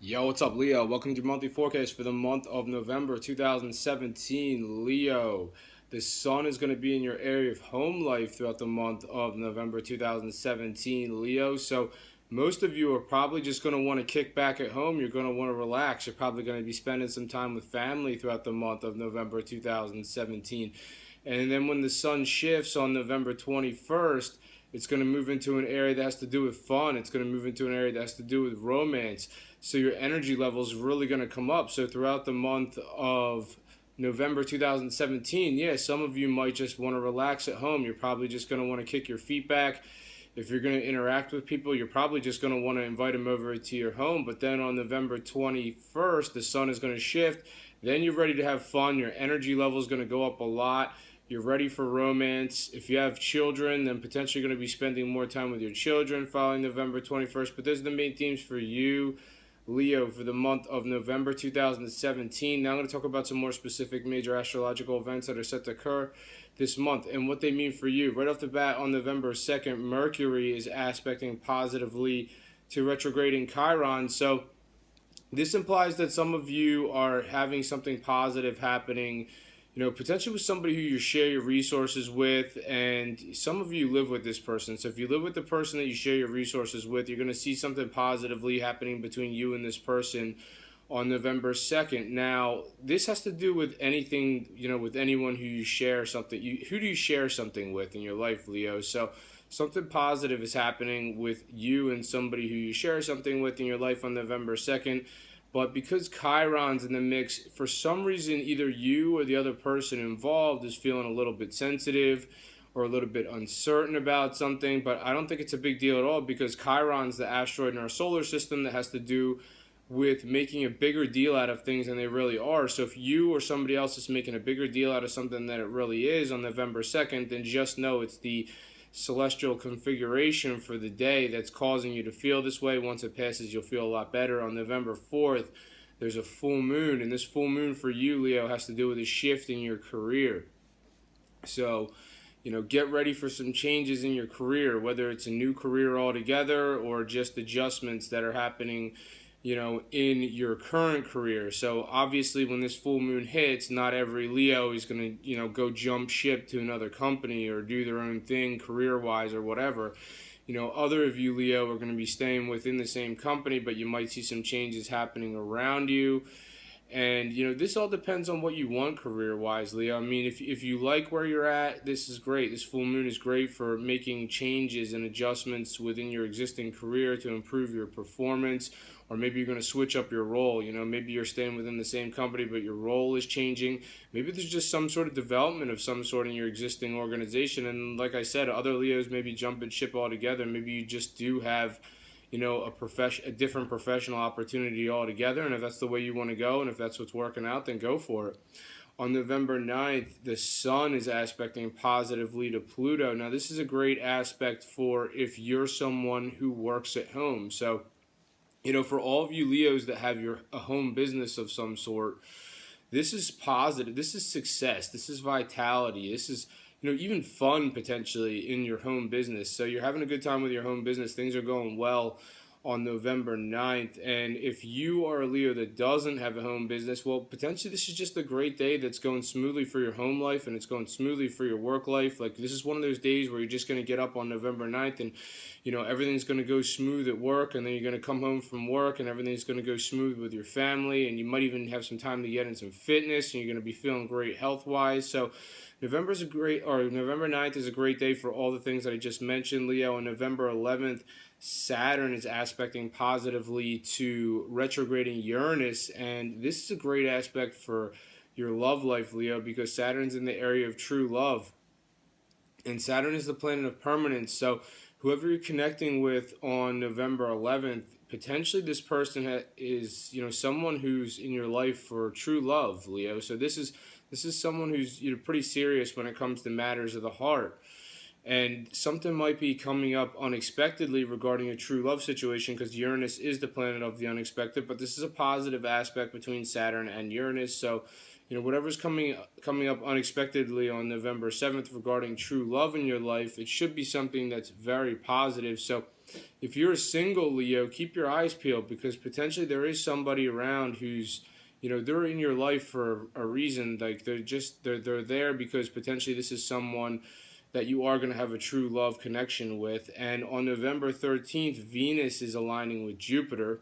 Yo, what's up, Leo? Welcome to your monthly forecast for the month of November 2017. Leo, the sun is going to be in your area of home life throughout the month of November 2017, Leo. So, most of you are probably just going to want to kick back at home. You're going to want to relax. You're probably going to be spending some time with family throughout the month of November 2017. And then when the sun shifts on November 21st, it's going to move into an area that has to do with fun. It's going to move into an area that has to do with romance. So your energy level is really going to come up. So throughout the month of November 2017, yeah, some of you might just want to relax at home. You're probably just going to want to kick your feet back. If you're going to interact with people, you're probably just going to want to invite them over to your home. But then on November 21st, the sun is going to shift. Then you're ready to have fun. Your energy level is going to go up a lot. You're ready for romance. If you have children, then potentially going to be spending more time with your children following November 21st. But those are the main themes for you, Leo, for the month of November 2017. Now I'm going to talk about some more specific major astrological events that are set to occur this month and what they mean for you. Right off the bat, on November 2nd, Mercury is aspecting positively to retrograding Chiron. So this implies that some of you are having something positive happening, potentially with somebody who you share your resources with, and some of you live with this person. So if you live with the person that you share your resources with, you're going to see something positively happening between you and this person on November 2nd. Now, this has to do with anything, with anyone who you share something, who do you share something with in your life, Leo? So something positive is happening with you and somebody who you share something with in your life on November 2nd. But because Chiron's in the mix, for some reason, either you or the other person involved is feeling a little bit sensitive or a little bit uncertain about something. But I don't think it's a big deal at all, because Chiron's the asteroid in our solar system that has to do with making a bigger deal out of things than they really are. So if you or somebody else is making a bigger deal out of something than it really is on November 2nd, then just know it's the celestial configuration for the day that's causing you to feel this way. Once it passes, you'll feel a lot better. On November 4th, there's a full moon, and this full moon for you, Leo, has to do with a shift in your career. So, get ready for some changes in your career, whether it's a new career altogether or just adjustments that are happening in your current career. So obviously when this full moon hits, not every Leo is going to, go jump ship to another company or do their own thing career-wise or whatever. Other of you, Leo, are going to be staying within the same company, but you might see some changes happening around you. And, this all depends on what you want career-wise, Leo. I mean, if you like where you're at, this is great. This full moon is great for making changes and adjustments within your existing career to improve your performance. Or maybe you're going to switch up your role. Maybe you're staying within the same company, but your role is changing. Maybe there's just some sort of development of some sort in your existing organization. And like I said, other Leos maybe jumping ship altogether. Maybe you just do have a different professional opportunity altogether. And if that's the way you want to go, and if that's what's working out, then go for it. On November 9th, the sun is aspecting positively to Pluto. Now, this is a great aspect for if you're someone who works at home. So, for all of you Leos that have a home business of some sort, this is positive. This is success. This is vitality. This is, even fun potentially in your home business. So you're having a good time with your home business. Things are going well on November 9th. And if you are a Leo that doesn't have a home business, well, potentially this is just a great day that's going smoothly for your home life and it's going smoothly for your work life. Like, this is one of those days where you're just going to get up on November 9th and, everything's going to go smooth at work, and then you're going to come home from work and everything's going to go smooth with your family, and you might even have some time to get in some fitness, and you're going to be feeling great health-wise. So November 9th is a great day for all the things that I just mentioned, Leo. On November 11th, Saturn is aspecting positively to retrograding Uranus, and this is a great aspect for your love life, Leo, because Saturn's in the area of true love, and Saturn is the planet of permanence. So whoever you're connecting with on November 11th, potentially this person is someone who's in your life for true love, Leo. So this is someone who's pretty serious when it comes to matters of the heart. And something might be coming up unexpectedly regarding a true love situation, because Uranus is the planet of the unexpected. But this is a positive aspect between Saturn and Uranus. So, whatever's coming up unexpectedly on November 7th regarding true love in your life, it should be something that's very positive. So if you're a single Leo, keep your eyes peeled, because potentially there is somebody around who's, they're in your life for a reason. Like they're there because potentially this is someone that you are going to have a true love connection with. And on November 13th, Venus is aligning with Jupiter.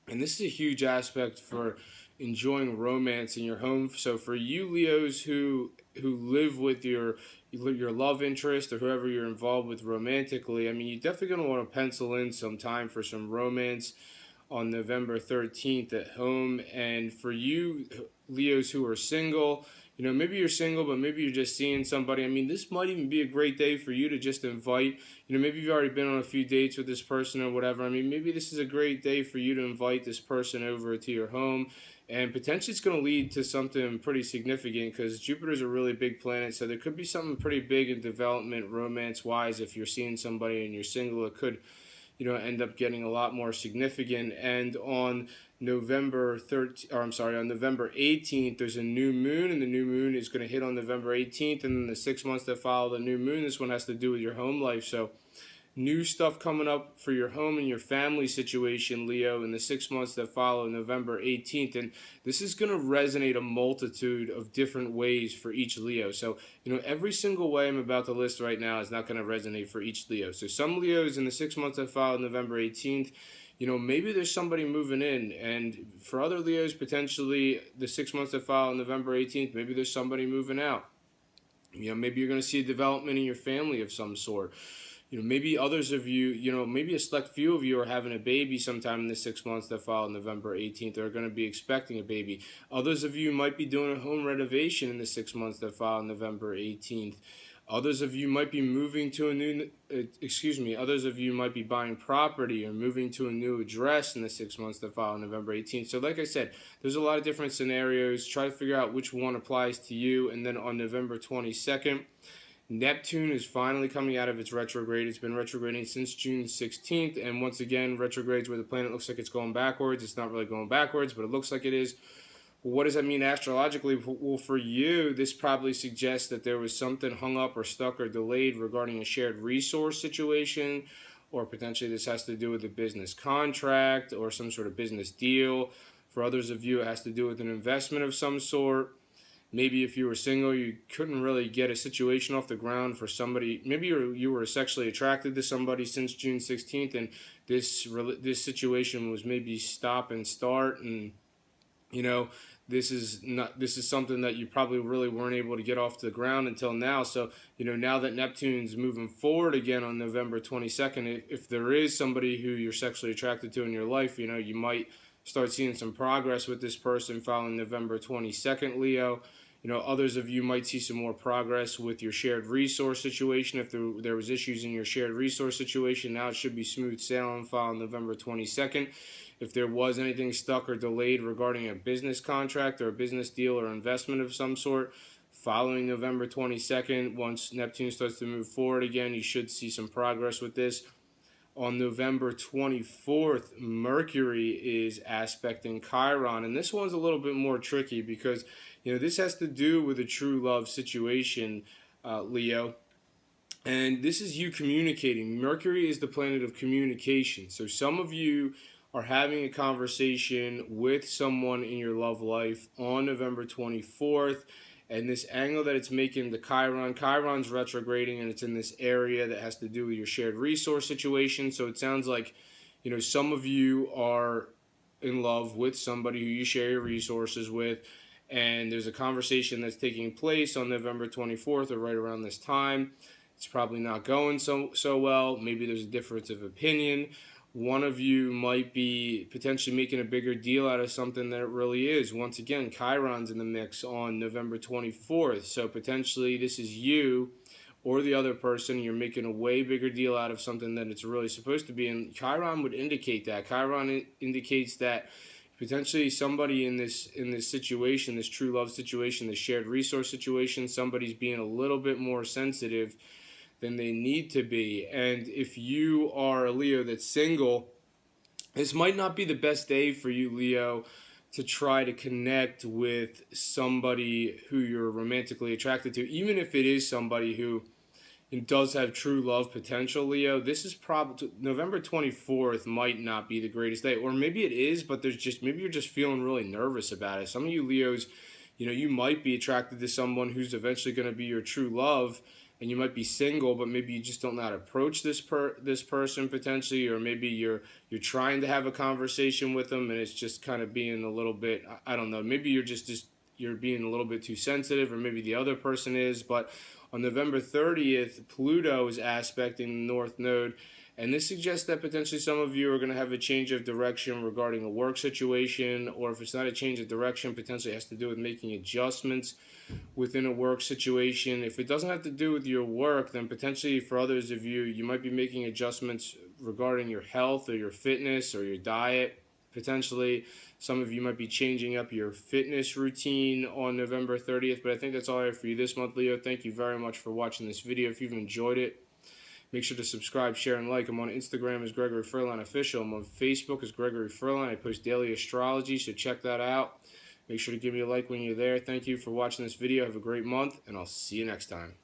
And this is a huge aspect for enjoying romance in your home. So for you Leos who live with your love interest or whoever you're involved with romantically, I mean, you're definitely going to want to pencil in some time for some romance on November 13th at home. And for you Leos who are single, maybe you're single, but maybe you're just seeing somebody. I mean, this might even be a great day for you to just invite, maybe you've already been on a few dates with this person or whatever. I mean, maybe this is a great day for you to invite this person over to your home. And potentially it's going to lead to something pretty significant, because Jupiter's a really big planet. So there could be something pretty big in development romance-wise. If you're seeing somebody and you're single, it could end up getting a lot more significant. And on November 13th, or I'm sorry, on November 18th, there's a new moon, and the new moon is going to hit on November 18th, and then the 6 months that follow the new moon, this one has to do with your home life. So new stuff coming up for your home and your family situation, Leo, in the 6 months that follow November 18th. And this is going to resonate a multitude of different ways for each Leo. So, every single way I'm about to list right now is not going to resonate for each Leo. So some Leos in the 6 months that follow November 18th, maybe there's somebody moving in. And for other Leos, potentially the 6 months that follow November 18th, maybe there's somebody moving out. Maybe you're going to see a development in your family of some sort. Maybe others of you, maybe a select few of you are having a baby sometime in the 6 months that follow November 18th. They're going to be expecting a baby. Others of you might be doing a home renovation in the 6 months that follow November 18th. Others of you might be moving to others of you might be buying property or moving to a new address in the 6 months that follow November 18th. So like I said, there's a lot of different scenarios. Try to figure out which one applies to you. And then on November 22nd, Neptune is finally coming out of its retrograde. It's been retrograding since June 16th. And once again, retrogrades where the planet looks like it's going backwards. It's not really going backwards, but it looks like it is. What does that mean astrologically? Well, for you, this probably suggests that there was something hung up or stuck or delayed regarding a shared resource situation, or potentially this has to do with a business contract or some sort of business deal. For others of you, it has to do with an investment of some sort. Maybe if you were single, you couldn't really get a situation off the ground for somebody. Maybe you were sexually attracted to somebody since June 16th, and this situation was maybe stop and start, and this is something that you probably really weren't able to get off the ground until now. So now that Neptune's moving forward again on November 22nd, if there is somebody who you're sexually attracted to in your life, you might start seeing some progress with this person following November 22nd, Leo. Others of you might see some more progress with your shared resource situation. If there was issues in your shared resource situation, now it should be smooth sailing following November 22nd. If there was anything stuck or delayed regarding a business contract or a business deal or investment of some sort, following November 22nd, once Neptune starts to move forward again, you should see some progress with this. On November 24th, Mercury is aspecting Chiron, and this one's a little bit more tricky because this has to do with a true love situation, Leo. And this is you communicating. Mercury is the planet of communication. So some of you are having a conversation with someone in your love life on November 24th. And this angle that it's making to Chiron's retrograding, and it's in this area that has to do with your shared resource situation. So it sounds like, some of you are in love with somebody who you share your resources with, and there's a conversation that's taking place on November 24th or right around this time. It's probably not going so well. Maybe there's a difference of opinion. One of you might be potentially making a bigger deal out of something than it really is. Once again, Chiron's in the mix on November 24th. So potentially this is you or the other person. You're making a way bigger deal out of something than it's really supposed to be. And Chiron would indicate that. Chiron indicates that potentially somebody in this situation, this true love situation, this shared resource situation, somebody's being a little bit more sensitive than they need to be. And if you are a Leo that's single, this might not be the best day for you, Leo, to try to connect with somebody who you're romantically attracted to, even if it is somebody who, and does have true love potential, Leo, this is probably November 24th might not be the greatest day, or maybe it is, but there's just maybe you're just feeling really nervous about it. Some of you Leos, you might be attracted to someone who's eventually going to be your true love, and you might be single, but maybe you just don't know how to approach this person potentially, or maybe you're trying to have a conversation with them, and it's just kind of being a little bit, I don't know, maybe you're just you're being a little bit too sensitive, or maybe the other person is. But on November 30th, Pluto is aspecting the North Node, and this suggests that potentially some of you are going to have a change of direction regarding a work situation, or if it's not a change of direction, potentially has to do with making adjustments within a work situation. If it doesn't have to do with your work, then potentially for others of you, you might be making adjustments regarding your health or your fitness or your diet. Potentially, some of you might be changing up your fitness routine on November 30th, but I think that's all I have for you this month, Leo. Thank you very much for watching this video. If you've enjoyed it, make sure to subscribe, share, and like. I'm on Instagram as Gregory Furlan Official. I'm on Facebook as Gregory Furlan. I post daily astrology, so check that out. Make sure to give me a like when you're there. Thank you for watching this video. Have a great month, and I'll see you next time.